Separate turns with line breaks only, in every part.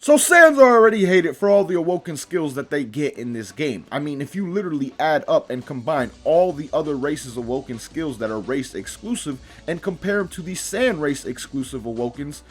So Saiyans are already hated for all the Awoken skills that they get in this game. I mean, if you literally add up and combine all the other races Awoken skills that are race exclusive and compare them to the Saiyan race exclusive Awokens,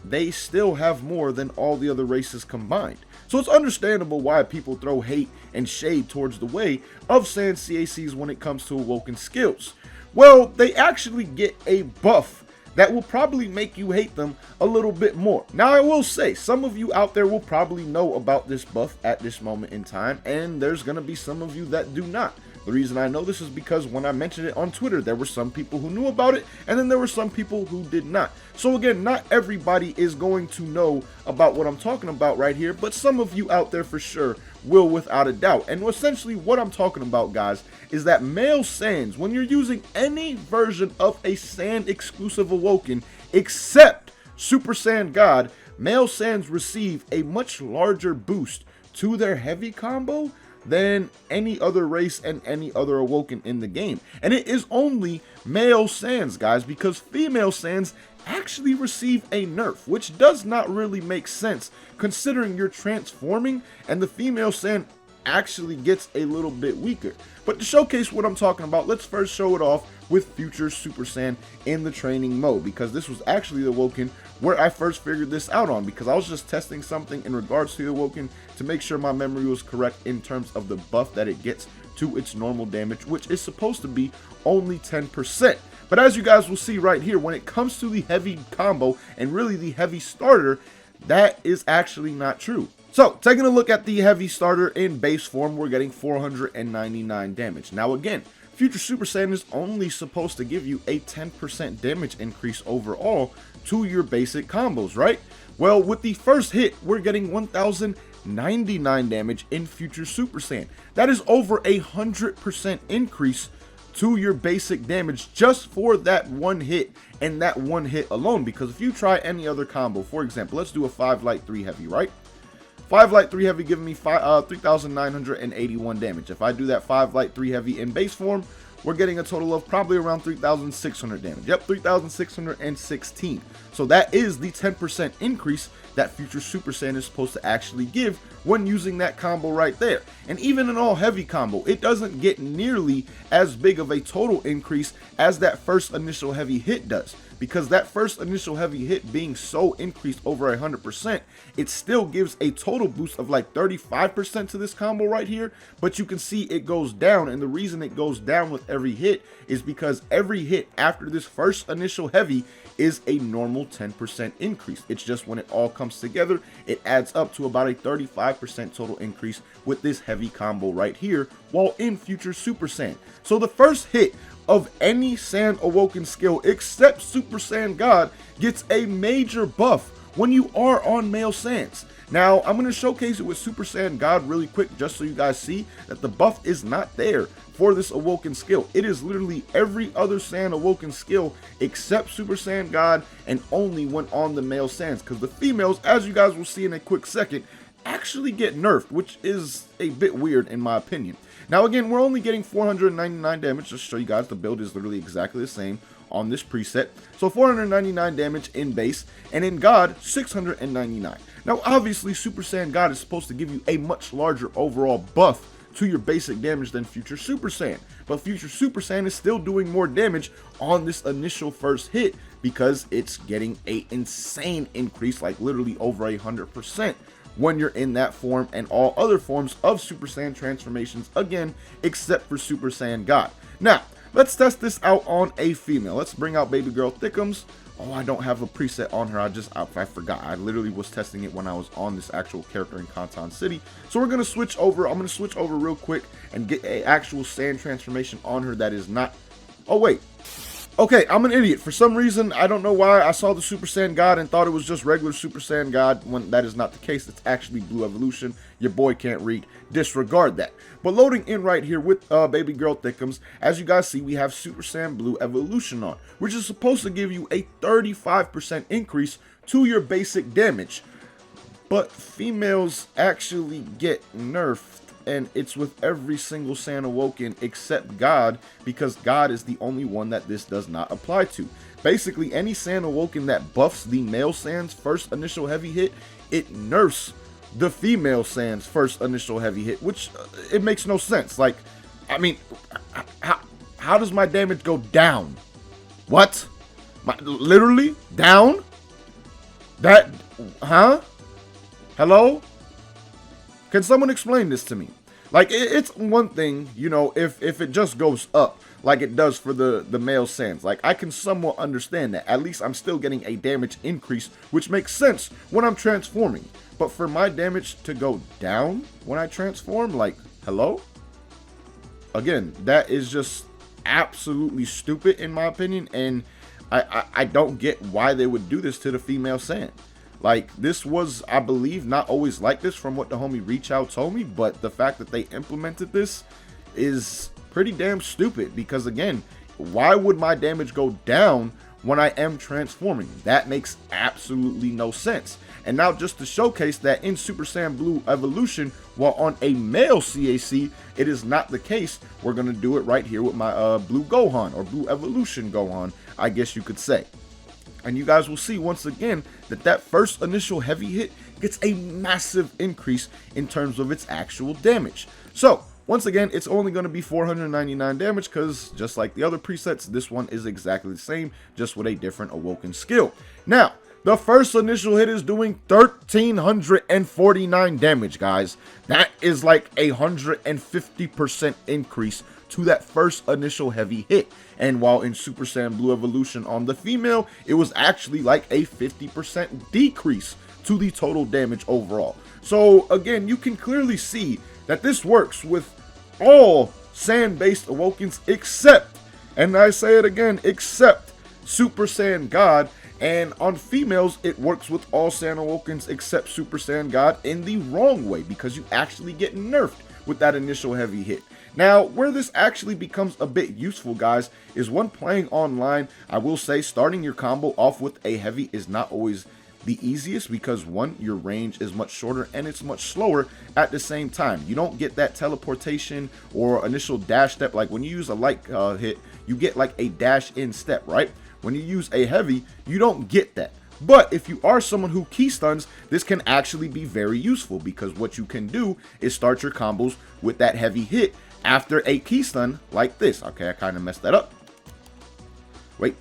they still have more than all the other races combined. So it's understandable why people throw hate and shade towards the way of Saiyan CACs when it comes to Awoken skills. Well, they actually get a buff that will probably make you hate them a little bit more. Now, I will say, some of you out there will probably know about this buff at this moment in time, and there's going to be some of you that do not. The reason I know this is because when I mentioned it on Twitter, there were some people who knew about it, and then there were some people who did not. So again, not everybody is going to know about what I'm talking about right here, but some of you out there for sure will without a doubt. And essentially what I'm talking about, guys, is that male Saiyans, when you're using any version of a Saiyan exclusive Awoken except Super Saiyan God, male Saiyans receive a much larger boost to their heavy combo than any other race and any other Awoken in the game. And it is only male Saiyans, guys, because female Saiyans actually receive a nerf, which does not really make sense considering you're transforming and the female Saiyan actually gets a little bit weaker. But to showcase what I'm talking about, let's first show it off with future Super Saiyan in the training mode, because this was actually the Awoken where I first figured this out on, because I was just testing something in regards to the Awoken to make sure my memory was correct in terms of the buff that it gets to its normal damage, which is supposed to be only 10%. But as you guys will see right here, when it comes to the heavy combo and really the heavy starter, that is actually not true. So, taking a look at the heavy starter in base form, we're getting 499 damage. Now again, Future Super Saiyan is only supposed to give you a 10% damage increase overall to your basic combos, right? Well, with the first hit, we're getting 1099 damage in Future Super Saiyan. That is over 100% increase to your basic damage just for that one hit and that one hit alone. Because if you try any other combo, for example, let's do a 5 light 3 heavy, right? 5 light 3 heavy giving me 3,981 damage. If I do that 5 light 3 heavy in base form, we're getting a total of probably around 3,600 damage. Yep, 3,616. So that is the 10% increase that Future Super Saiyan is supposed to actually give when using that combo right there. And even in all heavy combo, it doesn't get nearly as big of a total increase as that first initial heavy hit does. Because that first initial heavy hit being so increased over 100%, it still gives a total boost of like 35% to this combo right here. But you can see it goes down, and the reason it goes down with every hit is because every hit after this first initial heavy is a normal 10% increase. It's just when it all comes together, it adds up to about a 35% total increase with this heavy combo right here while in Future Super Saiyan. So the first hit of any Saiyan Awoken skill except Super Saiyan God gets a major buff when you are on male Saiyans. Now, I'm going to showcase it with Super Saiyan God really quick just so you guys see that the buff is not there for this Awoken skill. It is literally every other Saiyan Awoken skill except Super Saiyan God, and only when on the male Saiyans, because the females, as you guys will see in a quick second, actually get nerfed, which is a bit weird in my opinion. Now again, we're only getting 499 damage, just to show you guys the build is literally exactly the same on this preset. So 499 damage in base, and in God, 699. Now obviously Super Saiyan God is supposed to give you a much larger overall buff to your basic damage than Future Super Saiyan. But Future Super Saiyan is still doing more damage on this initial first hit because it's getting an insane increase, like literally over 100%. when you're in that form, and all other forms of Super Saiyan transformations, again, except for Super Saiyan God. Now, let's test this out on a female. Let's bring out Baby Girl Thickums. Oh, I don't have a preset on her. I forgot. I literally was testing it when I was on this actual character in Kantan City. So we're going to switch over. I'm going to switch over real quick and get an actual Saiyan transformation on her that is not... Oh, wait. Okay, I'm an idiot. For some reason, I don't know why, I saw the Super Saiyan God and thought it was just regular Super Saiyan God, when that is not the case. It's actually Blue Evolution. Your boy can't read. Disregard that. But loading in right here with Baby Girl Thickums, as you guys see, we have Super Saiyan Blue Evolution on, which is supposed to give you a 35% increase to your basic damage. But females actually get nerfed. And it's with every single Saiyan Awoken except God, because God is the only one that this does not apply to. Basically, any Saiyan Awoken that buffs the male Saiyan's first initial heavy hit it nerfs the female Saiyan's first initial heavy hit, which it makes no sense. Like, I mean, how does my damage go down? What? Literally down? That, huh? Hello? Can someone explain this to me? Like, it's one thing, you know, if it just goes up like it does for the male Saiyans. Like, I can somewhat understand that. At least I'm still getting a damage increase, which makes sense when I'm transforming. But for my damage to go down when I transform, like, hello? Again, that is just absolutely stupid in my opinion, and I don't get why they would do this to the female Saiyan. Like, this was, I believe, not always like this from what the homie Reach Out told me, but the fact that they implemented this is pretty damn stupid, because again, why would my damage go down when I am transforming? That makes absolutely no sense. And now, just to showcase that in Super Saiyan Blue Evolution, while on a male CAC, it is not the case, we're going to do it right here with my Blue Gohan, or Blue Evolution Gohan, I guess you could say. And you guys will see once again that first initial heavy hit gets a massive increase in terms of its actual damage. So once again, it's only going to be 499 damage, because just like the other presets, this one is exactly the same, just with a different Awoken skill. Now, the first initial hit is doing 1,349 damage, guys. That is like a 150% increase to that first initial heavy hit. And while in Super Saiyan Blue Evolution on the female, it was actually like a 50% decrease to the total damage overall. So again, you can clearly see that this works with all Saiyan based Awokens except, and I say it again, except Super Saiyan God. And on females, it works with all Saiyan Awokens except Super Saiyan God in the wrong way, because you actually get nerfed with that initial heavy hit. Now, where this actually becomes a bit useful, guys, is when playing online. I will say starting your combo off with a heavy is not always the easiest, because one, your range is much shorter and it's much slower at the same time. You don't get that teleportation or initial dash step. Like when you use a light hit, you get like a dash in step, right? When you use a heavy, you don't get that. But if you are someone who key stuns, this can actually be very useful, because what you can do is start your combos with that heavy hit after a key stun like this. Okay, I kind of messed that up. Wait.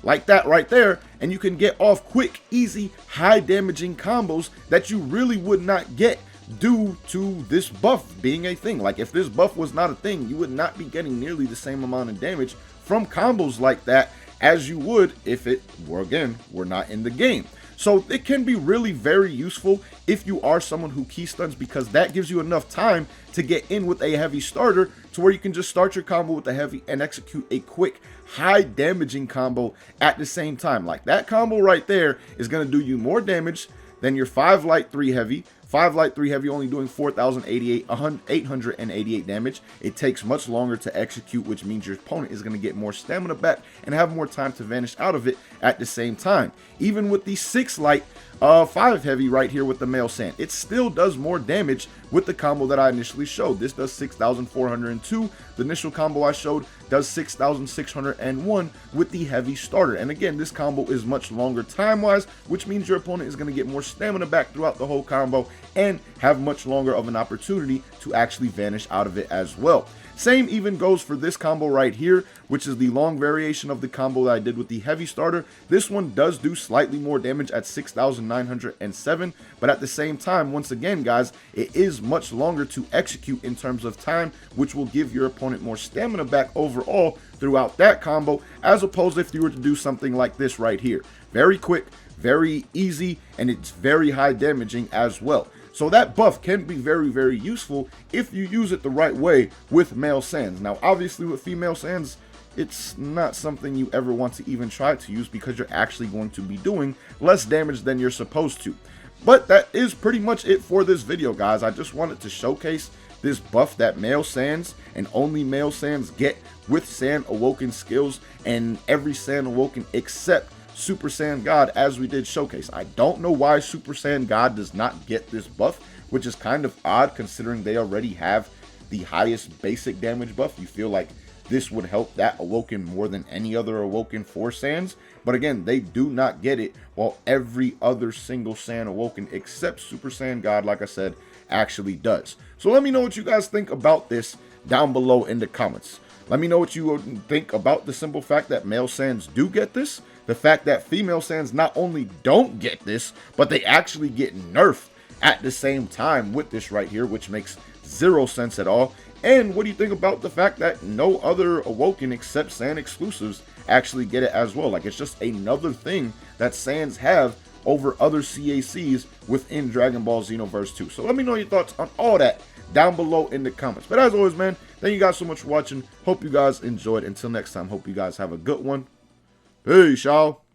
Like that right there, and you can get off quick, easy, high damaging combos that you really would not get due to this buff being a thing. Like, if this buff was not a thing, you would not be getting nearly the same amount of damage from combos like that as you would if it were, again, were not in the game. So it can be really very useful if you are someone who key stuns, because that gives you enough time to get in with a heavy starter to where you can just start your combo with the heavy and execute a quick high damaging combo at the same time. Like, that combo right there is going to do you more damage than your 5 light 3 heavy. 5 light 3 heavy only doing 888 damage. It takes much longer to execute, which means your opponent is going to get more stamina back and have more time to vanish out of it at the same time. Even with the 6 light 5 heavy right here with the male Saiyan, it still does more damage with the combo that I initially showed. This does 6,402. The initial combo I showed does 6,601 with the heavy starter. And again, this combo is much longer time-wise, which means your opponent is going to get more stamina back throughout the whole combo and have much longer of an opportunity to actually vanish out of it as well. Same even goes for this combo right here, which is the long variation of the combo that I did with the heavy starter. This one does do slightly more damage at 6,907, but at the same time, once again, guys, it is much longer to execute in terms of time, which will give your opponent more stamina back overall throughout that combo, as opposed to if you were to do something like this right here. Very quick, very easy, and it's very high damaging as well. So that buff can be very, very useful if you use it the right way with male Saiyans. Now, obviously with female Saiyans, it's not something you ever want to even try to use, because you're actually going to be doing less damage than you're supposed to. But that is pretty much it for this video, guys. I just wanted to showcase this buff that male Saiyans and only male Saiyans get with Saiyan Awoken skills, and every Saiyan Awoken except Super Saiyan God, as we did showcase. I don't know why Super Saiyan God does not get this buff, which is kind of odd considering they already have the highest basic damage buff. You feel like this would help that Awoken more than any other Awoken for Saiyans. But again, they do not get it, while every other single Saiyan Awoken except Super Saiyan God, like I said, actually does. So let me know what you guys think about this down below in the comments. Let me know what you think about the simple fact that male Saiyans do get this, the fact that female Saiyans not only don't get this, but they actually get nerfed at the same time with this right here, which makes zero sense at all. And what do you think about the fact that no other Awoken except Saiyan exclusives actually get it as well? Like, it's just another thing that Saiyans have over other CACs within Dragon Ball Xenoverse 2. So let me know your thoughts on all that down below in the comments. But as always, man, thank you guys so much for watching. Hope you guys enjoyed. Until next time, hope you guys have a good one. Peace, y'all.